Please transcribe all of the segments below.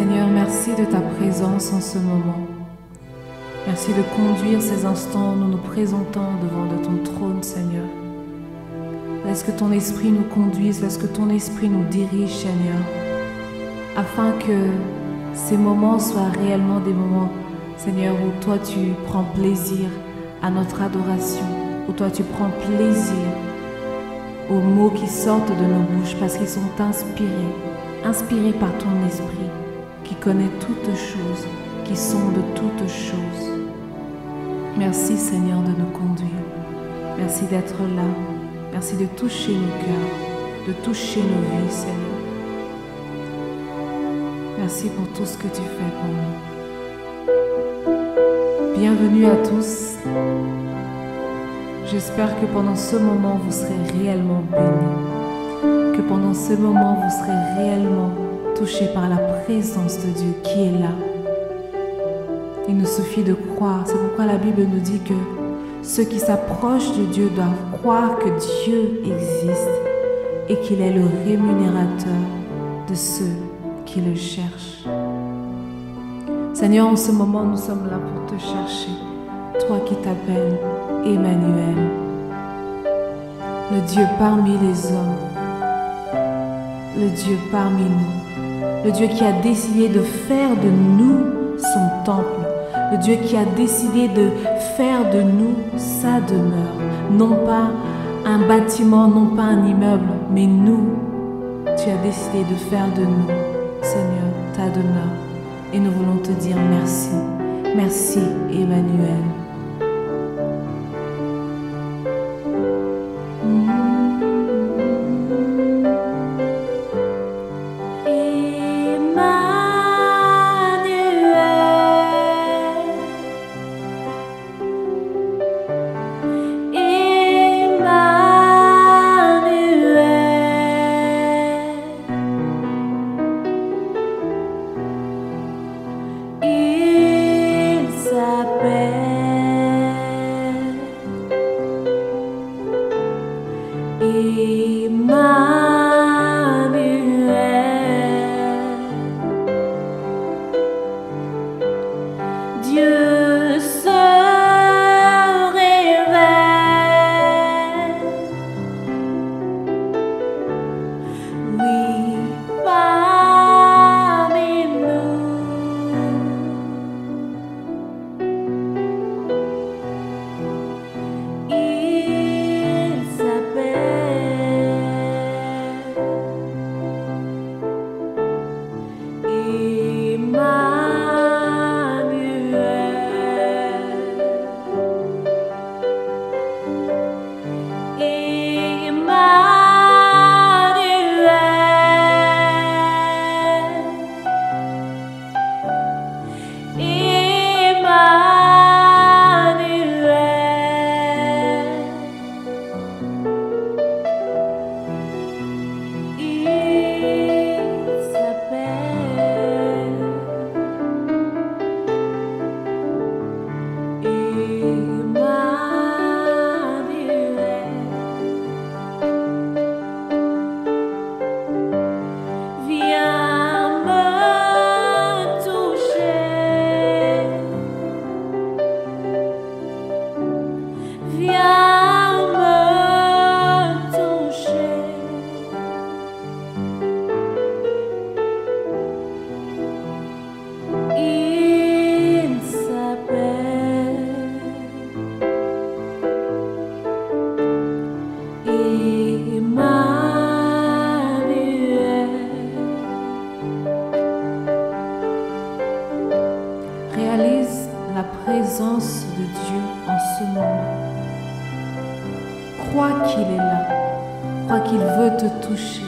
Seigneur, merci de ta présence en ce moment. Merci de conduire ces instants où nous nous présentons devant de ton trône, Seigneur. Laisse que ton esprit nous conduise, laisse que ton esprit nous dirige, Seigneur, afin que ces moments soient réellement des moments, Seigneur, où toi tu prends plaisir à notre adoration, où toi tu prends plaisir aux mots qui sortent de nos bouches parce qu'ils sont inspirés par ton esprit qui connaît toutes choses, qui sont de toutes choses. Merci Seigneur de nous conduire. Merci d'être là. Merci de toucher nos cœurs, de toucher nos vies, Seigneur. Merci pour tout ce que tu fais pour nous. Bienvenue à tous. J'espère que pendant ce moment, vous serez réellement bénis. Que pendant ce moment, vous serez réellement touchés par la présence de Dieu qui est là. Il nous suffit de croire. C'est pourquoi la Bible nous dit que ceux qui s'approchent de Dieu doivent croire que Dieu existe et qu'il est le rémunérateur de ceux qui le cherchent. Seigneur, en ce moment, nous sommes là pour te chercher. Toi qui t'appelles Emmanuel, le Dieu parmi les hommes, le Dieu parmi nous, le Dieu qui a décidé de faire de nous son temple, le Dieu qui a décidé de faire de nous sa demeure, non pas un bâtiment, non pas un immeuble, mais nous, tu as décidé de faire de nous, Seigneur, ta demeure. Et nous voulons te dire merci. Merci, Emmanuel. Réalise la présence de Dieu en ce moment. Crois qu'il est là. Crois qu'il veut te toucher.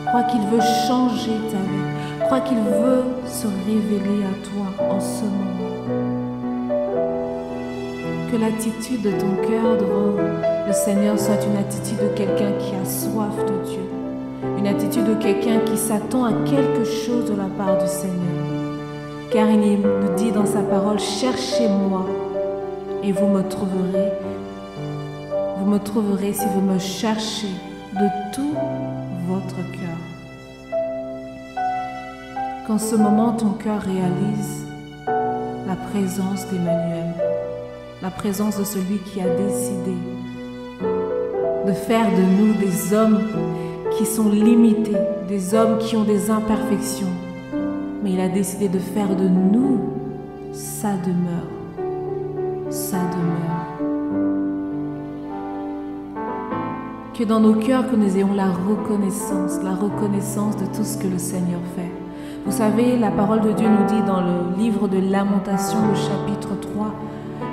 Crois qu'il veut changer ta vie. Crois qu'il veut se révéler à toi en ce moment. Que l'attitude de ton cœur devant le Seigneur soit une attitude de quelqu'un qui a soif de Dieu. Une attitude de quelqu'un qui s'attend à quelque chose de la part du Seigneur. Car il nous dit dans sa parole, cherchez-moi et vous me trouverez. Vous me trouverez si vous me cherchez de tout votre cœur. qu'en ce moment ton cœur réalise la présence d'Emmanuel, la présence de celui qui a décidé de faire de nous des hommes qui sont limités, des hommes qui ont des imperfections, mais il a décidé de faire de nous sa demeure, sa demeure. Que dans nos cœurs, que nous ayons la reconnaissance de tout ce que le Seigneur fait. Vous savez, la parole de Dieu nous dit dans le livre de Lamentations, le chapitre 3,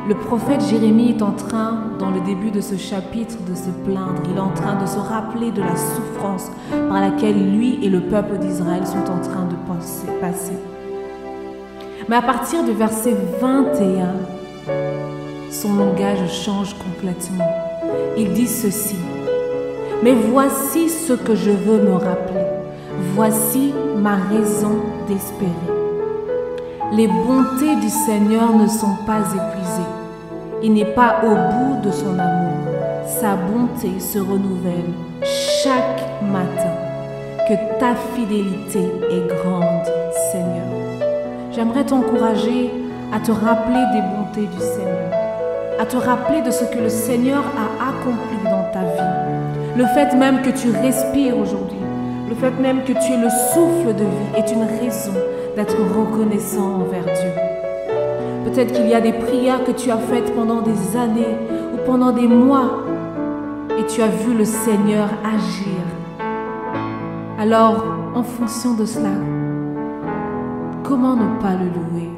le prophète Jérémie est en train, dans le début de ce chapitre, de se plaindre. Il est en train de se rappeler de la souffrance par laquelle lui et le peuple d'Israël sont en train de passer. Mais à partir du verset 21, son langage change complètement. Il dit ceci: « Mais voici ce que je veux me rappeler. Voici ma raison d'espérer. Les bontés du Seigneur ne sont pas épuisées. Il n'est pas au bout de son amour. Sa bonté se renouvelle chaque matin. Que ta fidélité est grande, Seigneur. » J'aimerais t'encourager à te rappeler des bontés du Seigneur, à te rappeler de ce que le Seigneur a accompli dans ta vie. Le fait même que tu respires aujourd'hui, le fait même que tu aies le souffle de vie est une raison d'être reconnaissant envers Dieu. Peut-être qu'il y a des prières que tu as faites pendant des années ou pendant des mois et tu as vu le Seigneur agir. Alors, en fonction de cela, comment ne pas le louer?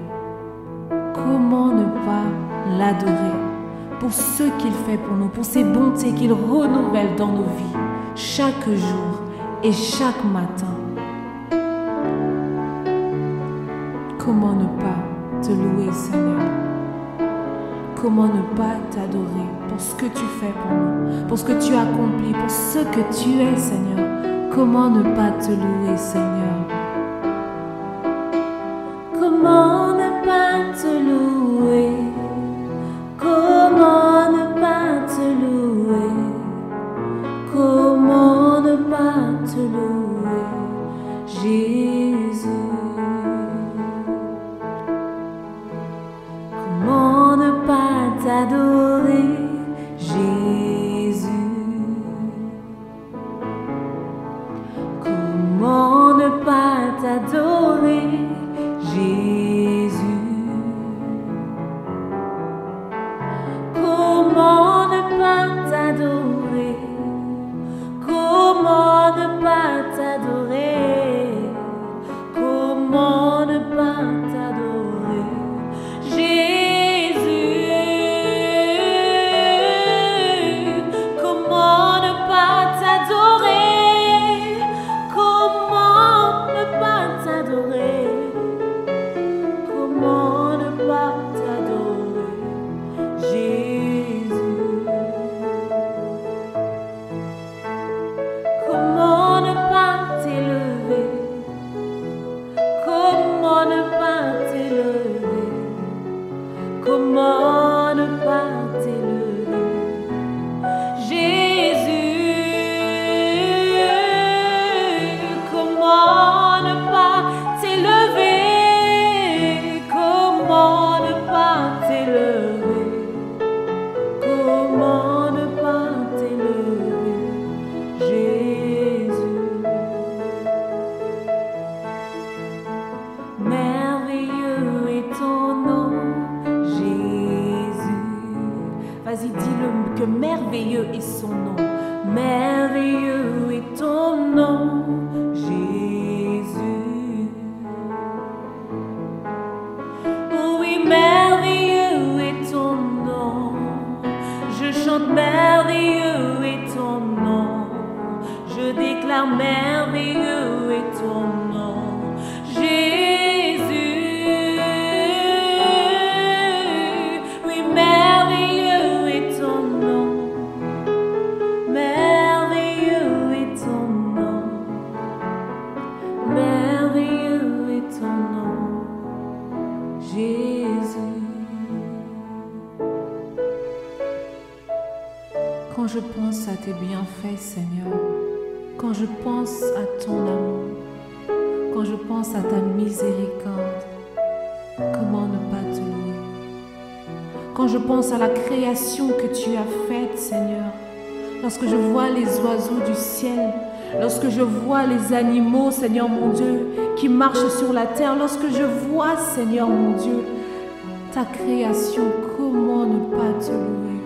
Comment ne pas l'adorer pour ce qu'il fait pour nous, pour ses bontés qu'il renouvelle dans nos vies chaque jour et chaque matin? Comment ne pas te louer, Seigneur? Comment ne pas t'adorer pour ce que tu fais pour nous, pour ce que tu as accompli, pour ce que tu es, Seigneur? Comment ne pas te louer, Seigneur? Comment ne pas te louer? Comment ne pas te louer? Comment ne pas te louer, Jésus? Comment ne pas t'adorer, Jésus? Comment ne pas t'adorer, Jésus? Comment ne pas t'adorer? Comment ne pas t'adorer? Comment ne pas t'adorer, Jésus? Comment ne pas t'adorer? Comment ne pas t'adorer? Comment ne pas t'adorer, Jésus? Comment ne pas t'élever? Comment ne pas t'élever? Comment ne pas t'élever, Jésus? Comment ne pas t'élever? Comment ne pas t'élever? Comment ne pas t'élever, Jésus? Merveilleux est ton nom, Jésus. Vas-y, dis-le, que merveilleux est son nom. Merveilleux est ton nom, Jésus. Oui, merveilleux est ton nom. Je chante merveilleux est ton nom. Je déclare merveilleux est ton nom, Jésus. Oui, merveilleux est ton nom. Merveilleux est ton nom. Merveilleux est ton nom, Jésus. Quand je pense à tes bienfaits, Seigneur, quand je pense à ton amour, quand je pense à ta miséricorde, comment ne pas te louer? Quand je pense à la création que tu as faite, Seigneur, lorsque je vois les oiseaux du ciel, lorsque je vois les animaux, Seigneur mon Dieu, qui marchent sur la terre, lorsque je vois, Seigneur mon Dieu, ta création, comment ne pas te louer?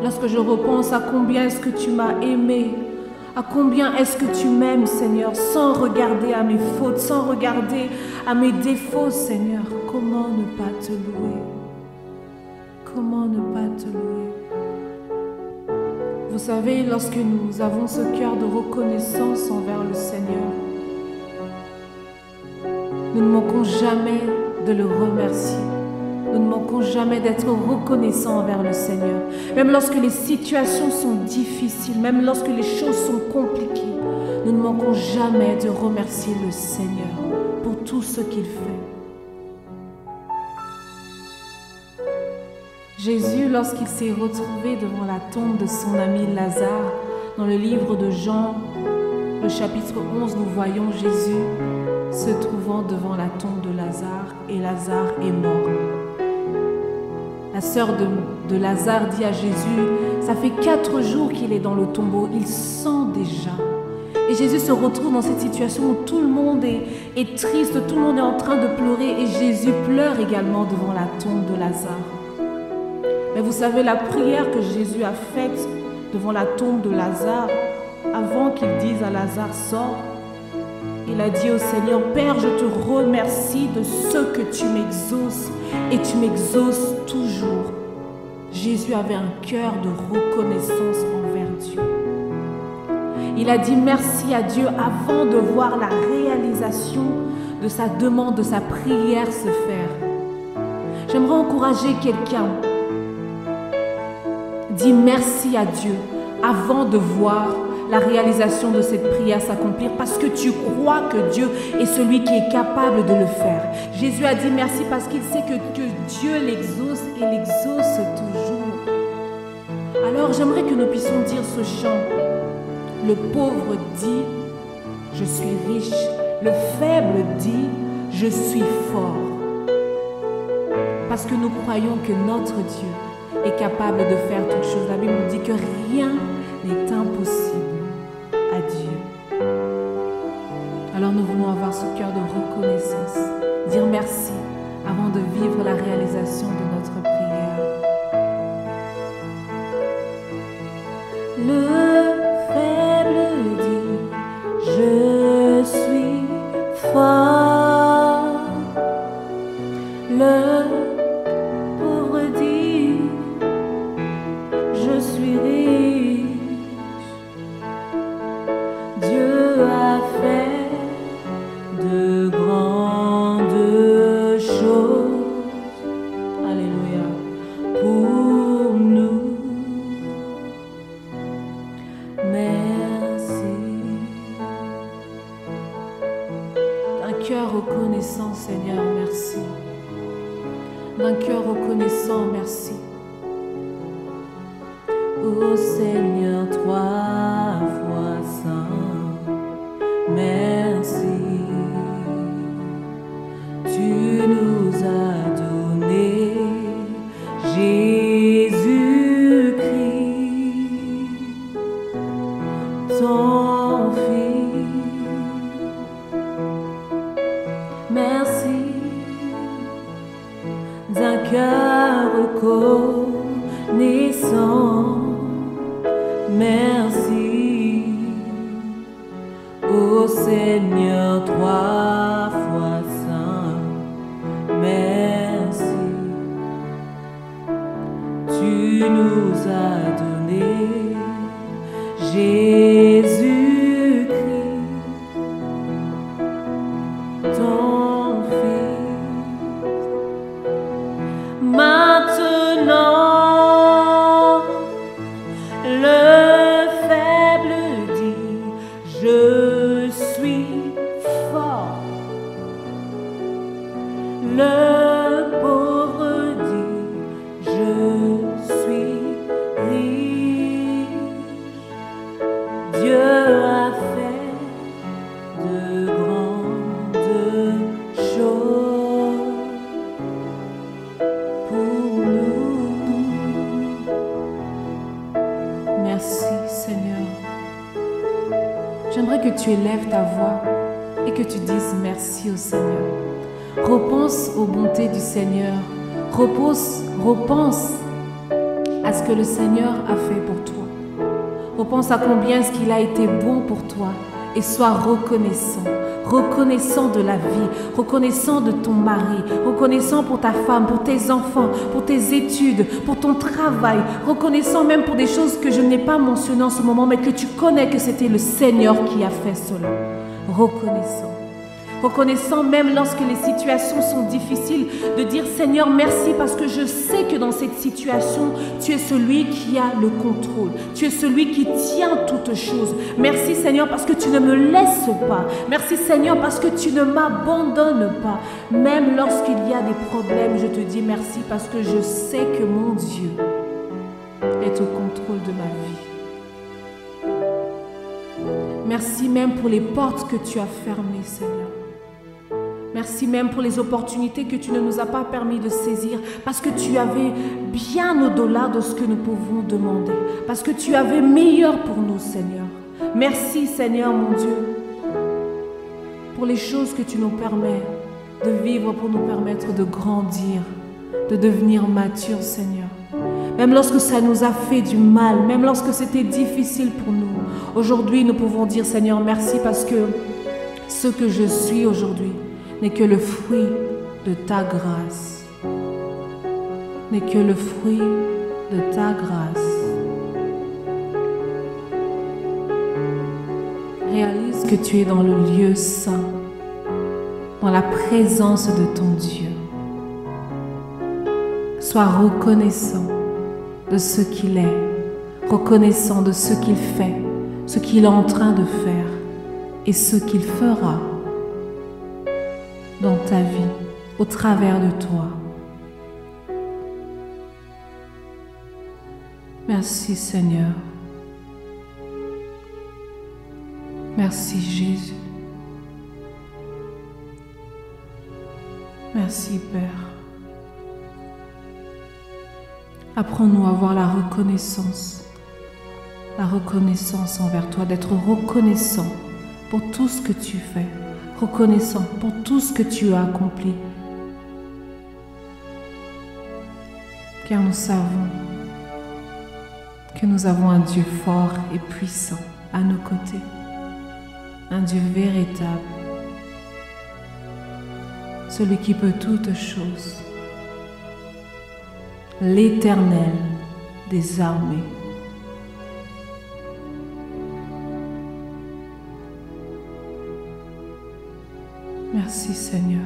Lorsque je repense à combien est-ce que tu m'as aimé, à combien est-ce que tu m'aimes, Seigneur, sans regarder à mes fautes, sans regarder à mes défauts, Seigneur, comment ne pas te louer? Comment ne pas te louer? Vous savez, lorsque nous avons ce cœur de reconnaissance envers le Seigneur, nous ne manquons jamais de le remercier. Nous ne manquons jamais d'être reconnaissants envers le Seigneur. Même lorsque les situations sont difficiles, même lorsque les choses sont compliquées, nous ne manquons jamais de remercier le Seigneur pour tout ce qu'il fait. Jésus, lorsqu'il s'est retrouvé devant la tombe de son ami Lazare, dans le livre de Jean, le chapitre 11, nous voyons Jésus se trouvant devant la tombe de Lazare, et Lazare est mort. La sœur de Lazare dit à Jésus, ça fait 4 jours qu'il est dans le tombeau, il sent déjà. Et Jésus se retrouve dans cette situation où tout le monde est triste, tout le monde est en train de pleurer, et Jésus pleure également devant la tombe de Lazare. Mais vous savez, la prière que Jésus a faite devant la tombe de Lazare, avant qu'il dise à Lazare, sors, il a dit au Seigneur, Père, je te remercie de ce que tu m'exauces et tu m'exauces toujours. Jésus avait un cœur de reconnaissance envers Dieu. Il a dit merci à Dieu avant de voir la réalisation de sa demande, de sa prière se faire. J'aimerais encourager quelqu'un. Dis merci à Dieu avant de voir la réalisation de cette prière s'accomplir, parce que tu crois que Dieu est celui qui est capable de le faire. Jésus a dit merci parce qu'il sait que Dieu l'exauce et l'exauce toujours. Alors j'aimerais que nous puissions dire ce chant. Le pauvre dit, je suis riche. Le faible dit, je suis fort. Parce que nous croyons que notre Dieu est capable de faire toutes choses. La Bible nous dit que rien n'est impossible à Dieu. Alors nous voulons avoir ce cœur de reconnaissance, dire merci avant de vivre la réalisation de notre prière. Le faible dit, je suis fort. Le pauvre dit, je suis riche. Dieu a fait de grandes choses, alléluia, pour nous. Merci. Un cœur reconnaissant, Seigneur, merci. D'un cœur reconnaissant, merci. Ô Seigneur, 3 fois saint, merci. Tu nous as donné Jésus-Christ, ton Fils. Merci d'un cœur reconnaissant. Merci, ô Seigneur, 3 fois saint, merci. Tu nous as donné Jésus-Christ, ton Fils. Maintenant, le faible dit, je suis fort. Le pauvre dit, je suis riche. Dieu a fait de grandes Merci Seigneur. J'aimerais que tu élèves ta voix et que tu dises merci au Seigneur. Repense aux bontés du Seigneur. Repense à ce que le Seigneur a fait pour toi. Repense à combien ce qu'il a été bon pour toi et sois reconnaissant. Reconnaissant de la vie, reconnaissant de ton mari, reconnaissant pour ta femme, pour tes enfants, pour tes études, pour ton travail, reconnaissant même pour des choses que je n'ai pas mentionnées en ce moment, mais que tu connais que c'était le Seigneur qui a fait cela. Reconnaissant. Reconnaissant même lorsque les situations sont difficiles, de dire Seigneur merci parce que je sais que dans cette situation, tu es celui qui a le contrôle. Tu es celui qui tient toutes choses. Merci Seigneur parce que tu ne me laisses pas. Merci Seigneur parce que tu ne m'abandonnes pas. Même lorsqu'il y a des problèmes, je te dis merci parce que je sais que mon Dieu est au contrôle de ma vie. Merci même pour les portes que tu as fermées, Seigneur. Merci même pour les opportunités que tu ne nous as pas permis de saisir parce que tu avais bien au-delà de ce que nous pouvons demander. Parce que tu avais meilleur pour nous, Seigneur. Merci, Seigneur, mon Dieu, pour les choses que tu nous permets de vivre pour nous permettre de grandir, de devenir matures, Seigneur. Même lorsque ça nous a fait du mal, même lorsque c'était difficile pour nous, aujourd'hui nous pouvons dire, Seigneur, merci parce que ce que je suis aujourd'hui n'est que le fruit de ta grâce. N'est que le fruit de ta grâce. Réalise que tu es dans le lieu saint, dans la présence de ton Dieu. Sois reconnaissant de ce qu'il est, reconnaissant de ce qu'il fait, ce qu'il est en train de faire et ce qu'il fera dans ta vie, au travers de toi. Merci Seigneur. Merci Jésus. Merci Père. Apprends-nous à avoir la reconnaissance envers toi, d'être reconnaissant pour tout ce que tu fais. Reconnaissant pour tout ce que tu as accompli. Car nous savons que nous avons un Dieu fort et puissant à nos côtés. Un Dieu véritable. Celui qui peut toutes choses. L'Éternel des armées. Merci Seigneur.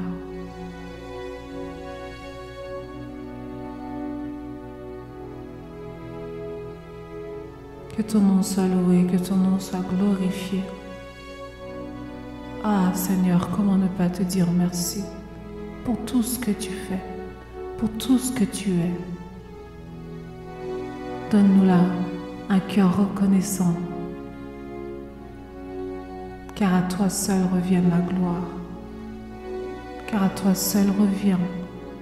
Que ton nom soit loué, que ton nom soit glorifié. Ah Seigneur, comment ne pas te dire merci pour tout ce que tu fais, pour tout ce que tu es. Donne-nous là un cœur reconnaissant, car à toi seul revient la gloire. Car à toi seul revient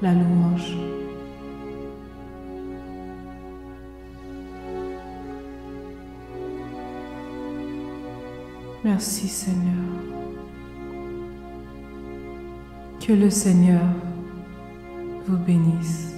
la louange. Merci Seigneur. Que le Seigneur vous bénisse.